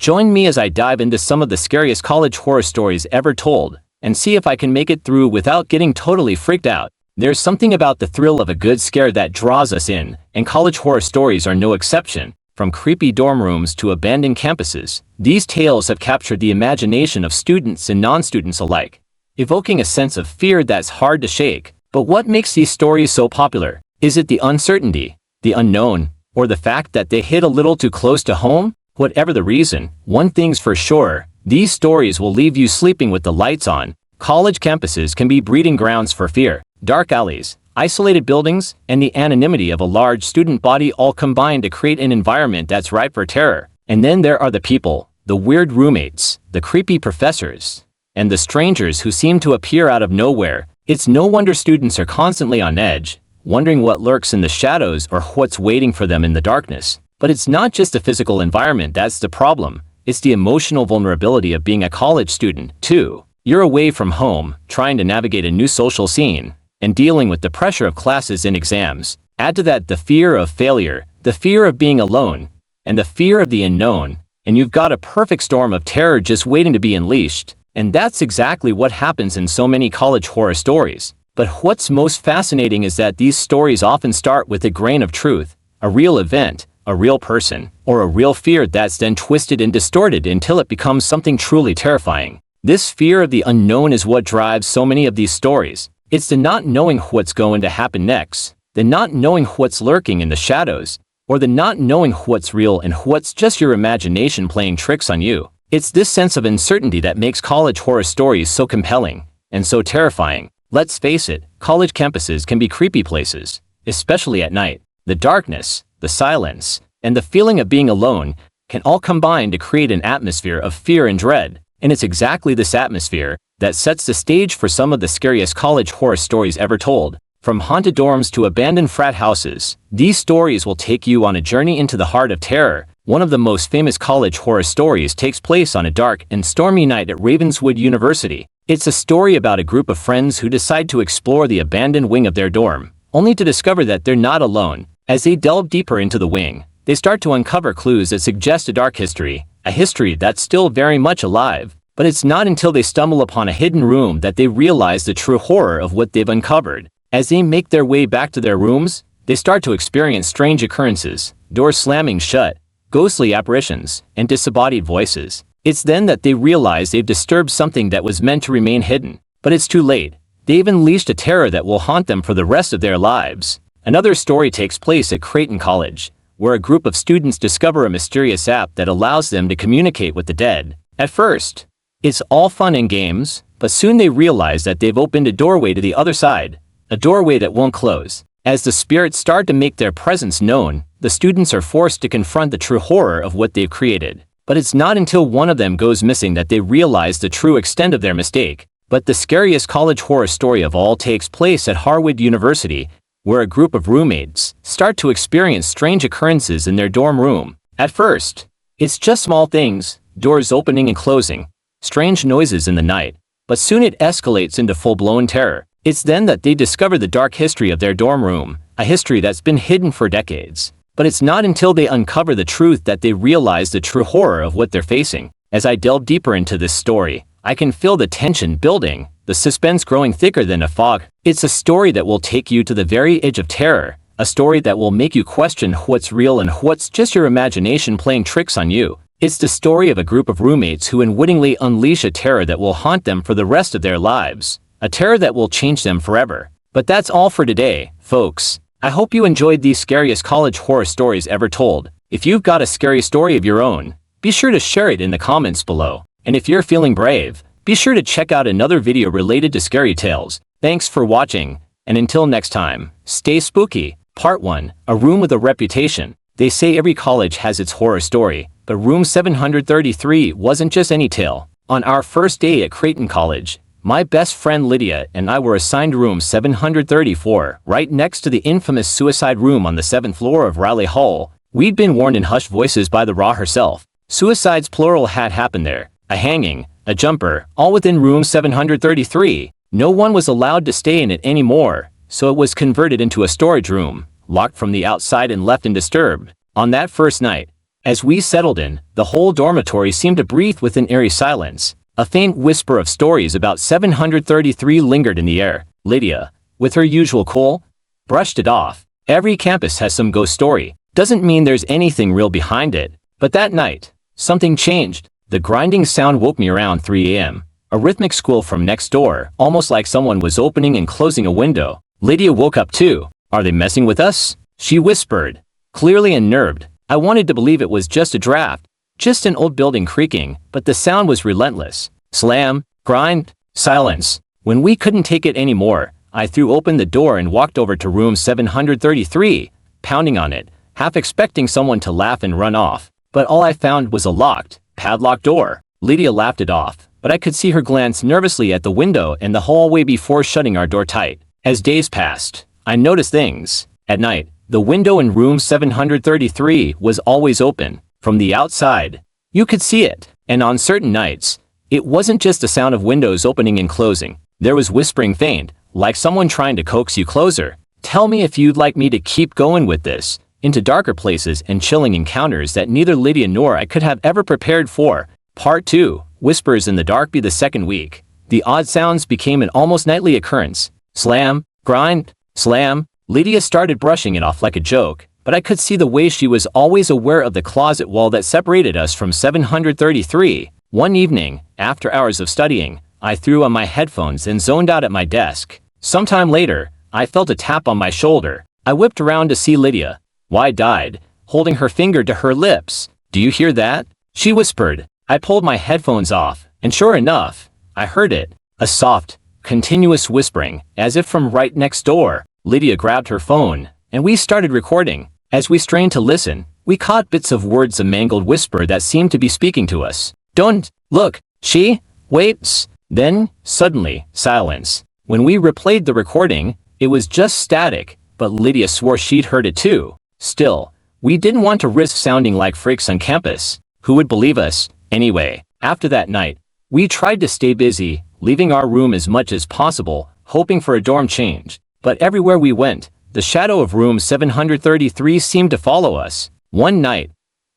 Join me as I dive into some of the scariest college horror stories ever told, and see if I can make it through without getting totally freaked out. There's something about the thrill of a good scare that draws us in, and college horror stories are no exception. From creepy dorm rooms to abandoned campuses, these tales have captured the imagination of students and non-students alike, evoking a sense of fear that's hard to shake. But what makes these stories so popular? Is it the uncertainty, the unknown, or the fact that they hit a little too close to home? Whatever the reason, one thing's for sure, these stories will leave you sleeping with the lights on. College campuses can be breeding grounds for fear. Dark alleys, isolated buildings, and the anonymity of a large student body all combine to create an environment that's ripe for terror. And then there are the people, the weird roommates, the creepy professors, and the strangers who seem to appear out of nowhere. It's no wonder students are constantly on edge, wondering what lurks in the shadows or what's waiting for them in the darkness. But it's not just the physical environment that's the problem, it's the emotional vulnerability of being a college student, too. You're away from home, trying to navigate a new social scene, and dealing with the pressure of classes and exams. Add to that the fear of failure, the fear of being alone, and the fear of the unknown, and you've got a perfect storm of terror just waiting to be unleashed. And that's exactly what happens in so many college horror stories. But what's most fascinating is that these stories often start with a grain of truth, a real event, a real person, or a real fear that's then twisted and distorted until it becomes something truly terrifying. This fear of the unknown is what drives so many of these stories. It's the not knowing what's going to happen next, the not knowing what's lurking in the shadows, or the not knowing what's real and what's just your imagination playing tricks on you. It's this sense of uncertainty that makes college horror stories so compelling and so terrifying. Let's face it, college campuses can be creepy places, especially at night. The darkness, the silence, and the feeling of being alone can all combine to create an atmosphere of fear and dread. And it's exactly this atmosphere that sets the stage for some of the scariest college horror stories ever told. From haunted dorms to abandoned frat houses, these stories will take you on a journey into the heart of terror. One of the most famous college horror stories takes place on a dark and stormy night at Ravenswood University. It's a story about a group of friends who decide to explore the abandoned wing of their dorm, only to discover that they're not alone. As they delve deeper into the wing, they start to uncover clues that suggest a dark history, a history that's still very much alive. But it's not until they stumble upon a hidden room that they realize the true horror of what they've uncovered. As they make their way back to their rooms, they start to experience strange occurrences, doors slamming shut, ghostly apparitions, and disembodied voices. It's then that they realize they've disturbed something that was meant to remain hidden. But it's too late. They've unleashed a terror that will haunt them for the rest of their lives. Another story takes place at Creighton College, where a group of students discover a mysterious app that allows them to communicate with the dead. At first, it's all fun and games, but soon they realize that they've opened a doorway to the other side, a doorway that won't close. As the spirits start to make their presence known, the students are forced to confront the true horror of what they've created. But it's not until one of them goes missing that they realize the true extent of their mistake. But the scariest college horror story of all takes place at Harvard University, where a group of roommates start to experience strange occurrences in their dorm room. At first, it's just small things, doors opening and closing, strange noises in the night, but soon it escalates into full-blown terror. It's then that they discover the dark history of their dorm room, a history that's been hidden for decades. But it's not until they uncover the truth that they realize the true horror of what they're facing. As I delve deeper into this story, I can feel the tension building, the suspense growing thicker than a fog. It's a story that will take you to the very edge of terror, a story that will make you question what's real and what's just your imagination playing tricks on you. It's the story of a group of roommates who unwittingly unleash a terror that will haunt them for the rest of their lives, a terror that will change them forever. But that's all for today, folks. I hope you enjoyed these scariest college horror stories ever told. If you've got a scary story of your own, be sure to share it in the comments below. And if you're feeling brave, be sure to check out another video related to scary tales. Thanks for watching, and until next time, stay spooky. Part 1, A Room with a Reputation. They say every college has its horror story, but room 733 wasn't just any tale. On our first day at Creighton College, my best friend Lydia and I were assigned room 734, right next to the infamous suicide room on the 7th floor of Riley Hall. We'd been warned in hushed voices by the Raw herself. Suicides plural had happened there. A hanging, a jumper, all within room 733. No one was allowed to stay in it anymore, so it was converted into a storage room, locked from the outside and left undisturbed. On that first night, As we settled in, the whole dormitory seemed to breathe with an eerie silence. A faint whisper of stories about 733 lingered in the air. Lydia, with her usual cool, brushed it off. Every campus has some ghost story. Doesn't mean there's anything real behind it. But that night, something changed. The grinding sound woke me around 3 a.m. A rhythmic squeal from next door, almost like someone was opening and closing a window. Lydia woke up too. Are they messing with us? She whispered. Clearly unnerved. I wanted to believe it was just a draft, just an old building creaking, but the sound was relentless. Slam, grind, silence. When we couldn't take it anymore, I threw open the door and walked over to room 733, pounding on it, half expecting someone to laugh and run off. But all I found was a locked, padlocked door. Lydia laughed it off, but I could see her glance nervously at the window and the hallway before shutting our door tight. As days passed, I noticed things. At night, the window in room 733 was always open. From the outside, you could see it. And on certain nights, it wasn't just the sound of windows opening and closing. There was whispering faint, like someone trying to coax you closer. Tell me if you'd like me to keep going with this, into darker places and chilling encounters that neither Lydia nor I could have ever prepared for. Part 2, Whispers in the Dark. Be the second week. The odd sounds became an almost nightly occurrence. Slam, grind, slam. Lydia started brushing it off like a joke, but I could see the way she was always aware of the closet wall that separated us from 733. One evening, after hours of studying, I threw on my headphones and zoned out at my desk. Sometime later, I felt a tap on my shoulder. I whipped around to see Lydia, wide-eyed, holding her finger to her lips. Do you hear that? She whispered. I pulled my headphones off, and sure enough, I heard it. A soft, continuous whispering, as if from right next door. Lydia grabbed her phone, and we started recording. As we strained to listen, we caught bits of words, a mangled whisper that seemed to be speaking to us. Don't look, she waits. Then, suddenly, silence. When we replayed the recording, it was just static, but Lydia swore she'd heard it too. Still, we didn't want to risk sounding like freaks on campus. Who would believe us? Anyway, after that night, we tried to stay busy, leaving our room as much as possible, hoping for a dorm change. But everywhere we went, the shadow of room 733 seemed to follow us. One night,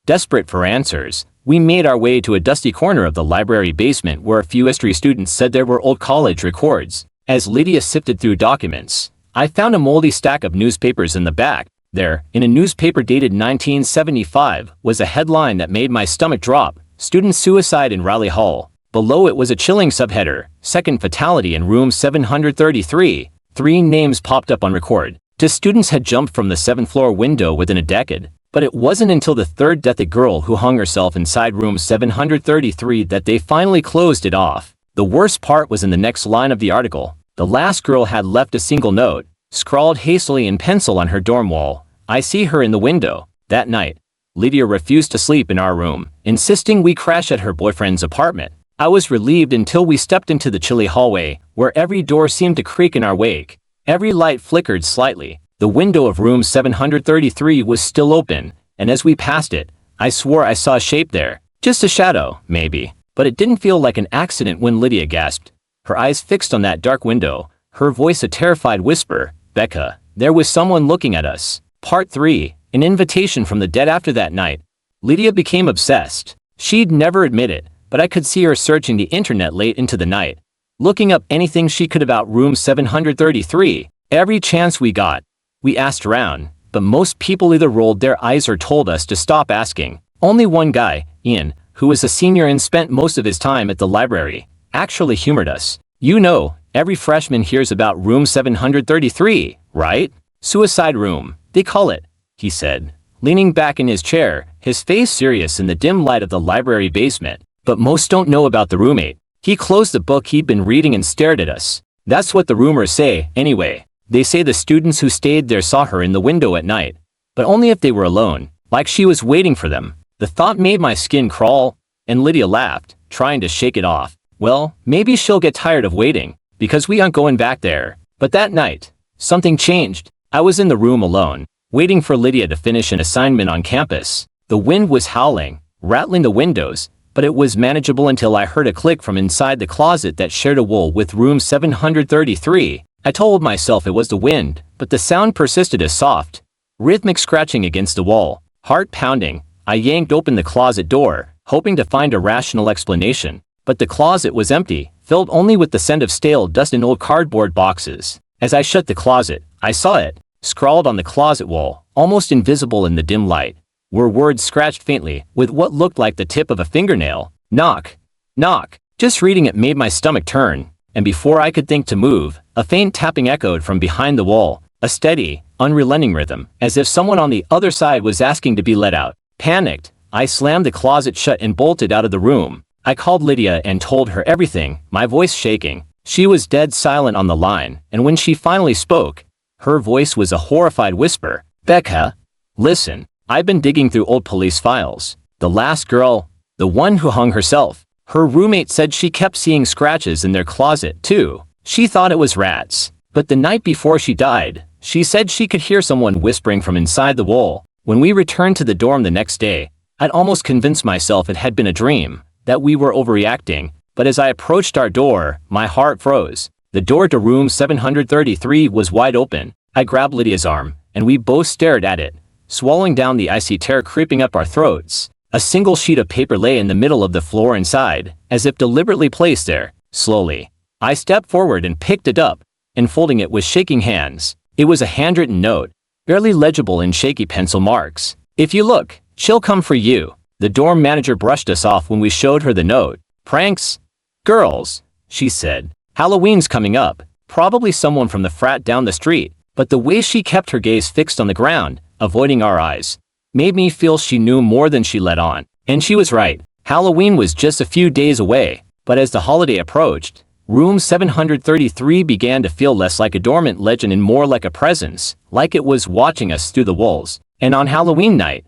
desperate for answers, we made our way to a dusty corner of the library basement where a few history students said there were old college records. As Lydia sifted through documents, I found a moldy stack of newspapers in the back. There, in a newspaper dated 1975, was a headline that made my stomach drop: Student Suicide in Raleigh Hall. Below it was a chilling subheader: Second Fatality in Room 733. 3 names popped up on record. 2 students had jumped from the 7th floor window within a decade. But it wasn't until the 3rd death, a girl who hung herself inside room 733, that they finally closed it off. The worst part was in the next line of the article. The last girl had left a single note, scrawled hastily in pencil on her dorm wall. I see her in the window. That night, Lydia refused to sleep in our room, insisting we crash at her boyfriend's apartment. I was relieved until we stepped into the chilly hallway, where every door seemed to creak in our wake. Every light flickered slightly. The window of room 733 was still open, and as we passed it, I swore I saw a shape there. Just a shadow, maybe. But it didn't feel like an accident when Lydia gasped, her eyes fixed on that dark window, her voice a terrified whisper. Becca, there was someone looking at us. Part 3, an invitation from the dead. After that night, Lydia became obsessed. She'd never admit it, but I could see her searching the internet late into the night, looking up anything she could about room 733. Every chance we got, we asked around, but most people either rolled their eyes or told us to stop asking. Only one guy, Ian, who was a senior and spent most of his time at the library, actually humored us. You know, every freshman hears about room 733, right? Suicide room, they call it, he said, leaning back in his chair, his face serious in the dim light of the library basement. But most don't know about the roommate. He closed the book he'd been reading and stared at us. That's what the rumors say, anyway. They say the students who stayed there saw her in the window at night, but only if they were alone, like she was waiting for them. The thought made my skin crawl, and Lydia laughed, trying to shake it off. Well, maybe she'll get tired of waiting, because we aren't going back there. But that night, something changed. I was in the room alone, waiting for Lydia to finish an assignment on campus. The wind was howling, rattling the windows, but it was manageable until I heard a click from inside the closet that shared a wall with room 733. I told myself it was the wind, but the sound persisted, as soft, rhythmic scratching against the wall. Heart pounding, I yanked open the closet door, hoping to find a rational explanation, but the closet was empty, filled only with the scent of stale dust and old cardboard boxes. As I shut the closet, I saw it, scrawled on the closet wall, almost invisible in the dim light, were words scratched faintly with what looked like the tip of a fingernail. Knock. Knock. Just reading it made my stomach turn, and before I could think to move, a faint tapping echoed from behind the wall, a steady, unrelenting rhythm, as if someone on the other side was asking to be let out. Panicked, I slammed the closet shut and bolted out of the room. I called Lydia and told her everything, my voice shaking. She was dead silent on the line, and when she finally spoke, her voice was a horrified whisper. Becca, listen, I've been digging through old police files. The last girl, the one who hung herself, her roommate said she kept seeing scratches in their closet too. She thought it was rats. But the night before she died, she said she could hear someone whispering from inside the wall. When we returned to the dorm the next day, I'd almost convinced myself it had been a dream, that we were overreacting, but as I approached our door, my heart froze. The door to room 733 was wide open. I grabbed Lydia's arm, and we both stared at it, swallowing down the icy terror creeping up our throats. A single sheet of paper lay in the middle of the floor inside, as if deliberately placed there. Slowly, I stepped forward and picked it up, unfolding it with shaking hands. It was a handwritten note, barely legible in shaky pencil marks. If you look, she'll come for you. The dorm manager brushed us off when we showed her the note. Pranks? Girls, she said. Halloween's coming up. Probably someone from the frat down the street. But the way she kept her gaze fixed on the ground, avoiding our eyes, made me feel she knew more than she let on. And she was right. Halloween was just a few days away. But as the holiday approached, room 733 began to feel less like a dormant legend and more like a presence, like it was watching us through the walls. And on Halloween night,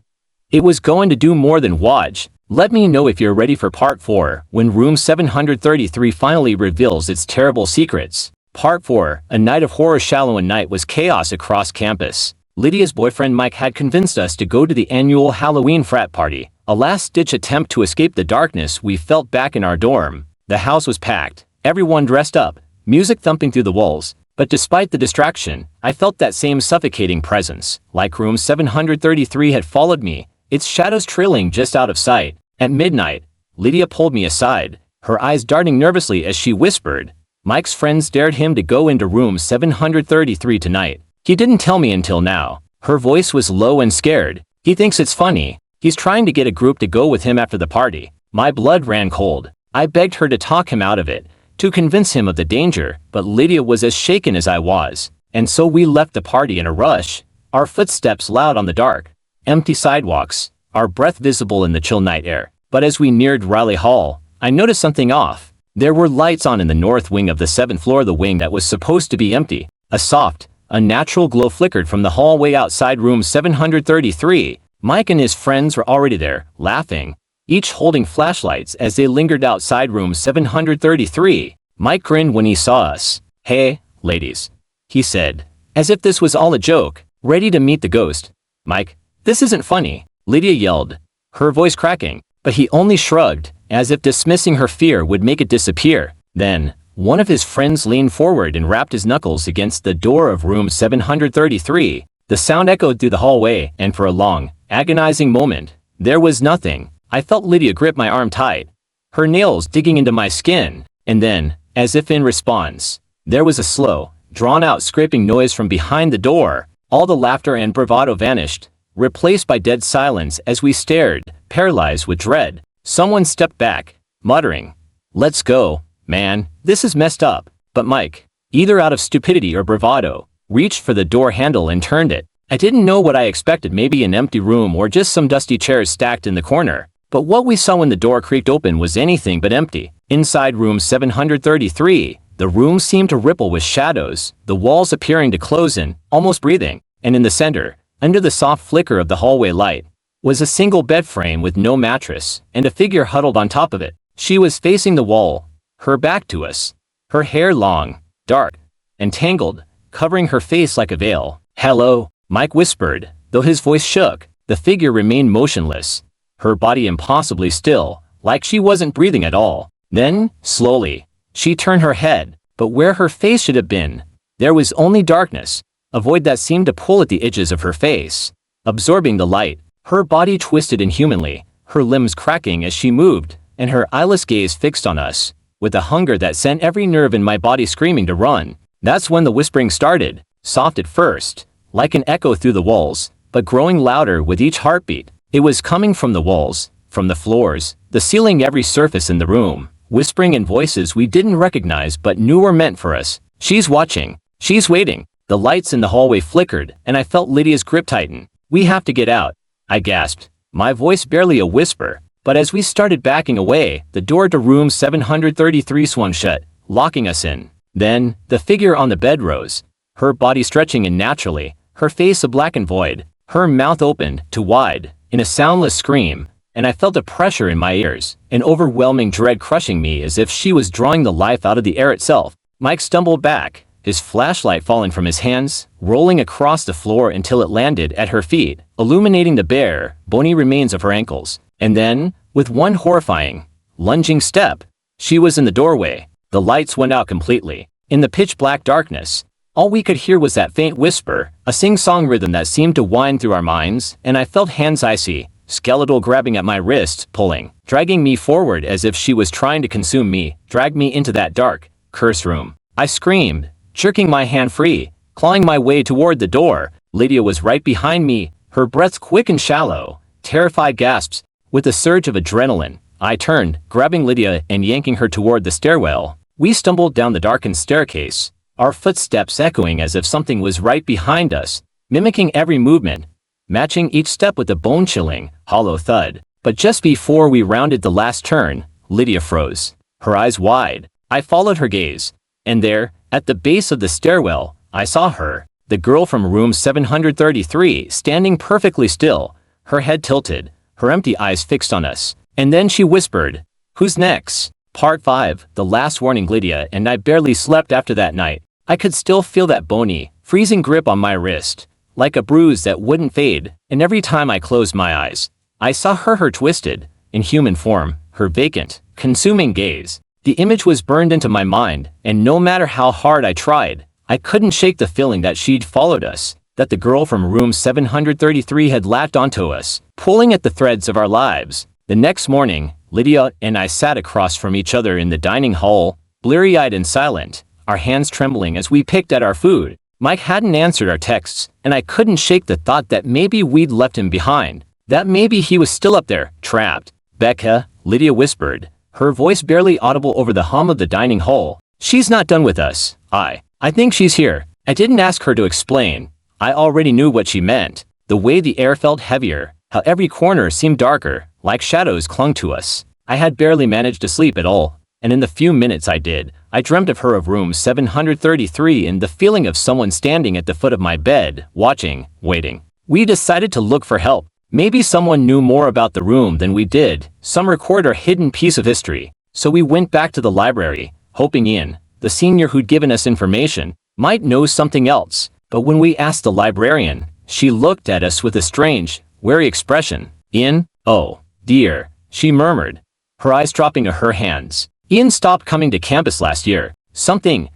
it was going to do more than watch. Let me know if you're ready for part 4, when room 733 finally reveals its terrible secrets. Part 4, a night of horror. Halloween night was chaos across campus. Lydia's boyfriend Mike had convinced us to go to the annual Halloween frat party, a last-ditch attempt to escape the darkness we felt back in our dorm. The house was packed, everyone dressed up, music thumping through the walls, but despite the distraction, I felt that same suffocating presence, like room 733 had followed me, its shadows trailing just out of sight. At midnight, Lydia pulled me aside, her eyes darting nervously as she whispered, Mike's friends dared him to go into room 733 tonight. He didn't tell me until now. Her voice was low and scared. He thinks it's funny. He's trying to get a group to go with him after the party. My blood ran cold. I begged her to talk him out of it, to convince him of the danger, but Lydia was as shaken as I was. And so we left the party in a rush, our footsteps loud on the dark, empty sidewalks, our breath visible in the chill night air. But as we neared Riley Hall, I noticed something off. There were lights on in the north wing of the 7th floor, the wing that was supposed to be empty. A soft, unnatural glow flickered from the hallway outside room 733. Mike and his friends were already there, laughing, each holding flashlights as they lingered outside room 733. Mike grinned when he saw us. Hey, ladies, he said, as if this was all a joke, ready to meet the ghost. Mike, this isn't funny, Lydia yelled, her voice cracking, but he only shrugged, as if dismissing her fear would make it disappear. Then, one of his friends leaned forward and rapped his knuckles against the door of room 733. The sound echoed through the hallway, and for a long, agonizing moment, there was nothing. I felt Lydia grip my arm tight, her nails digging into my skin, and then, as if in response, there was a slow, drawn-out scraping noise from behind the door. All the laughter and bravado vanished, replaced by dead silence as we stared, paralyzed with dread. Someone stepped back, muttering, "Let's go, man, this is messed up." But Mike, either out of stupidity or bravado, reached for the door handle and turned it. I didn't know what I expected, maybe an empty room or just some dusty chairs stacked in the corner. But what we saw when the door creaked open was anything but empty. Inside room 733, the room seemed to ripple with shadows, the walls appearing to close in, almost breathing. And in the center, under the soft flicker of the hallway light, was a single bed frame with no mattress, and a figure huddled on top of it. She was facing the wall, her back to us, her hair long, dark, and tangled, covering her face like a veil. "Hello," Mike whispered, though his voice shook. The figure remained motionless, her body impossibly still, like she wasn't breathing at all. Then, slowly, she turned her head, but where her face should have been, there was only darkness, a void that seemed to pull at the edges of her face, absorbing the light. Her body twisted inhumanly, her limbs cracking as she moved, and her eyeless gaze fixed on us, with a hunger that sent every nerve in my body screaming to run. That's when the whispering started, soft at first, like an echo through the walls, but growing louder with each heartbeat. It was coming from the walls, from the floors, the ceiling, every surface in the room, whispering in voices we didn't recognize but knew were meant for us. She's watching. She's waiting. The lights in the hallway flickered, and I felt Lydia's grip tighten. We have to get out, I gasped, my voice barely a whisper. But as we started backing away, the door to room 733 swung shut, locking us in. Then, the figure on the bed rose, her body stretching in naturally, her face a blackened void, her mouth opened, too wide, in a soundless scream, and I felt a pressure in my ears, an overwhelming dread crushing me as if she was drawing the life out of the air itself. Mike stumbled back, his flashlight falling from his hands, rolling across the floor until it landed at her feet, illuminating the bare, bony remains of her ankles. And then, with one horrifying, lunging step, she was in the doorway. The lights went out completely. In the pitch-black darkness, all we could hear was that faint whisper, a sing-song rhythm that seemed to wind through our minds, and I felt hands icy, skeletal grabbing at my wrists, pulling, dragging me forward as if she was trying to consume me, drag me into that dark, cursed room. I screamed, jerking my hand free, clawing my way toward the door. Lydia was right behind me, her breath quick and shallow, terrified gasps. With a surge of adrenaline, I turned, grabbing Lydia and yanking her toward the stairwell. We stumbled down the darkened staircase, our footsteps echoing as if something was right behind us, mimicking every movement, matching each step with a bone-chilling, hollow thud. But just before we rounded the last turn, Lydia froze, her eyes wide. I followed her gaze, and there, at the base of the stairwell, I saw her, the girl from room 733, standing perfectly still, her head tilted, her empty eyes fixed on us. And then she whispered, "Who's next?" Part 5, the last warning. Lydia and I barely slept after that night. I could still feel that bony, freezing grip on my wrist, like a bruise that wouldn't fade, and every time I closed my eyes, I saw her twisted, in human form, her vacant, consuming gaze. The image was burned into my mind, and no matter how hard I tried, I couldn't shake the feeling that she'd followed us, that the girl from room 733 had latched onto us, pulling at the threads of our lives. The next morning, Lydia and I sat across from each other in the dining hall, bleary-eyed and silent, our hands trembling as we picked at our food. Mike hadn't answered our texts, and I couldn't shake the thought that maybe we'd left him behind, that maybe he was still up there, trapped. "Becca," Lydia whispered, her voice barely audible over the hum of the dining hall. "She's not done with us." I think she's here. I didn't ask her to explain. I already knew what she meant. The way the air felt heavier, how every corner seemed darker, like shadows clung to us. I had barely managed to sleep at all, and in the few minutes I did, I dreamt of her, of room 733, and the feeling of someone standing at the foot of my bed, watching, waiting. We decided to look for help. Maybe someone knew more about the room than we did, some record or hidden piece of history. So we went back to the library, hoping Ian, the senior who'd given us information, might know something else. But when we asked the librarian, she looked at us with a strange, wary expression. "Ian? Oh, dear," she murmured, her eyes dropping to her hands. "Ian stopped coming to campus last year. Something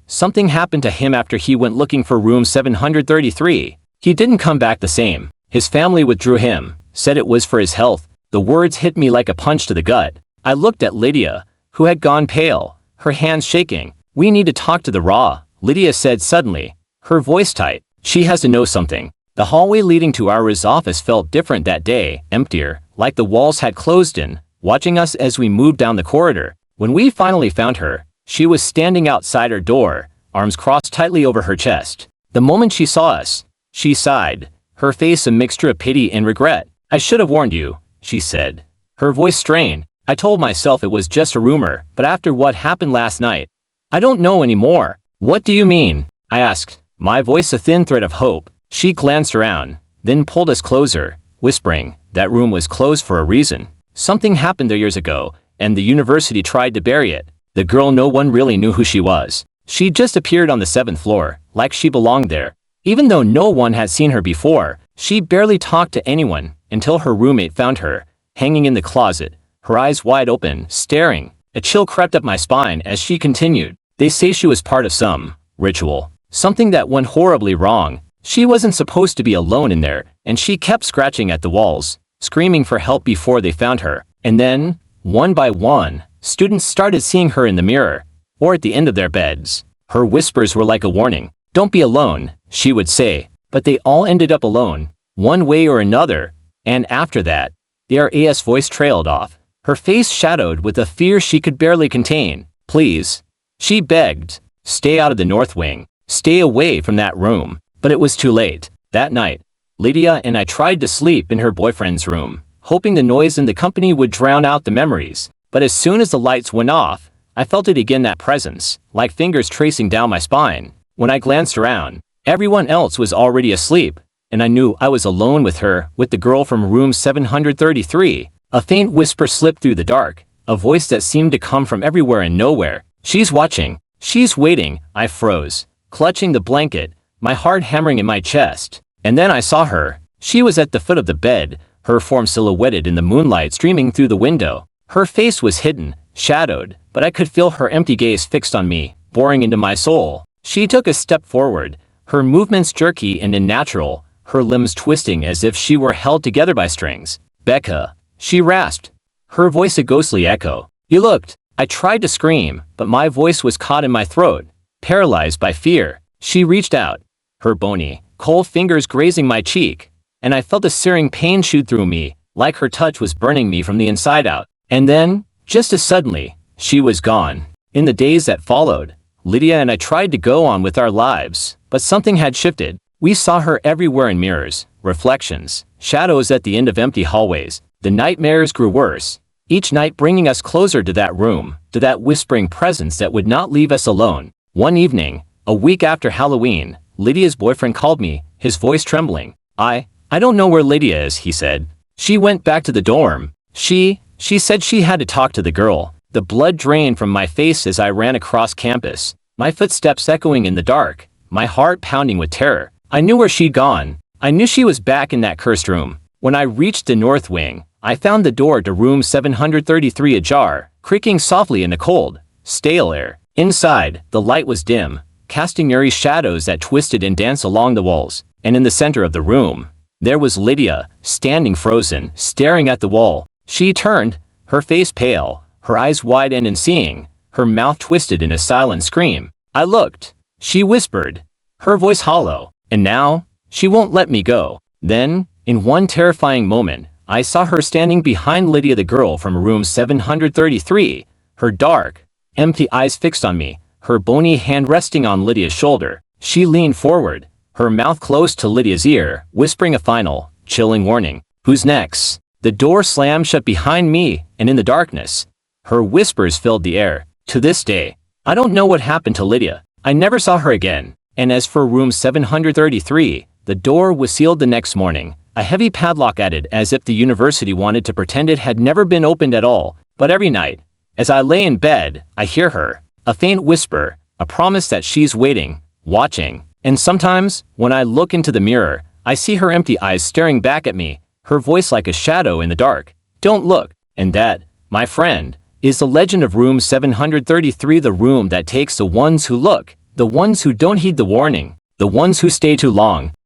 happened to him after he went looking for room 733. He didn't come back the same. His family withdrew him, said it was for his health." The words hit me like a punch to the gut. I looked at Lydia, who had gone pale, her hands shaking. "We need to talk to the Raw," Lydia said suddenly, her voice tight. "She has to know something." The hallway leading to our office felt different that day, emptier, like the walls had closed in, watching us as we moved down the corridor. When we finally found her, she was standing outside her door, arms crossed tightly over her chest. The moment she saw us, she sighed, her face a mixture of pity and regret. "I should have warned you," she said, her voice strained. "I told myself it was just a rumor, but after what happened last night, I don't know anymore." "What do you mean?" I asked, my voice a thin thread of hope. She glanced around, then pulled us closer, whispering, "That room was closed for a reason. Something happened there years ago, and the university tried to bury it. The girl, no one really knew who she was. She just appeared on the 7th floor, like she belonged there. Even though no one had seen her before, she barely talked to anyone until her roommate found her, hanging in the closet, her eyes wide open, staring. A chill crept up my spine as she continued. They say she was part of some ritual, something that went horribly wrong. She wasn't supposed to be alone in there, and she kept scratching at the walls, screaming for help before they found her. And then, one by one, students started seeing her in the mirror, or at the end of their beds. Her whispers were like a warning. "Don't be alone," she would say. But they all ended up alone, one way or another, and after that, their voice trailed off, her face shadowed with a fear she could barely contain. "Please," she begged, "stay out of the north wing. Stay away from that room." But it was too late. That night, Lydia and I tried to sleep in her boyfriend's room, hoping the noise in the company would drown out the memories. But as soon as the lights went off, I felt it again, that presence, like fingers tracing down my spine. When I glanced around, everyone else was already asleep, and I knew I was alone with her, with the girl from room 733. A faint whisper slipped through the dark, a voice that seemed to come from everywhere and nowhere. "She's watching. She's waiting." I froze, clutching the blanket, my heart hammering in my chest. And then I saw her. She was at the foot of the bed, her form silhouetted in the moonlight streaming through the window. Her face was hidden, shadowed, but I could feel her empty gaze fixed on me, boring into my soul. She took a step forward, her movements jerky and unnatural, her limbs twisting as if she were held together by strings. "Becca," she rasped, her voice a ghostly echo. "You looked." I tried to scream, but my voice was caught in my throat, paralyzed by fear. She reached out, her bony, cold fingers grazing my cheek, and I felt a searing pain shoot through me, like her touch was burning me from the inside out. And then, just as suddenly, she was gone. In the days that followed, Lydia and I tried to go on with our lives, but something had shifted. We saw her everywhere in mirrors, reflections, shadows at the end of empty hallways. The nightmares grew worse, each night bringing us closer to that room, to that whispering presence that would not leave us alone. One evening, a week after Halloween, Lydia's boyfriend called me, his voice trembling. I don't know where Lydia is," he said. "She went back to the dorm. She said she had to talk to the girl." The blood drained from my face as I ran across campus, my footsteps echoing in the dark, my heart pounding with terror. I knew where she'd gone. I knew she was back in that cursed room. When I reached the north wing, I found the door to room 733 ajar, creaking softly in the cold, stale air. Inside, the light was dim, casting eerie shadows that twisted and danced along the walls. And in the center of the room, there was Lydia, standing frozen, staring at the wall. She turned, her face pale, her eyes wide and unseeing, her mouth twisted in a silent scream. I looked. She whispered, her voice hollow, "And now, she won't let me go." Then, in one terrifying moment, I saw her standing behind Lydia, the girl from room 733, her dark, empty eyes fixed on me, her bony hand resting on Lydia's shoulder. She leaned forward, her mouth close to Lydia's ear, whispering a final, chilling warning. "Who's next?" The door slammed shut behind me, and in the darkness, her whispers filled the air. To this day, I don't know what happened to Lydia. I never saw her again. And as for room 733, the door was sealed the next morning, a heavy padlock added as if the university wanted to pretend it had never been opened at all. But every night, as I lay in bed, I hear her, a faint whisper, a promise that she's waiting, watching. And sometimes, when I look into the mirror, I see her empty eyes staring back at me, her voice like a shadow in the dark. "Don't look." And that, my friend, is the legend of room 733, the room that takes the ones who look, the ones who don't heed the warning, the ones who stay too long,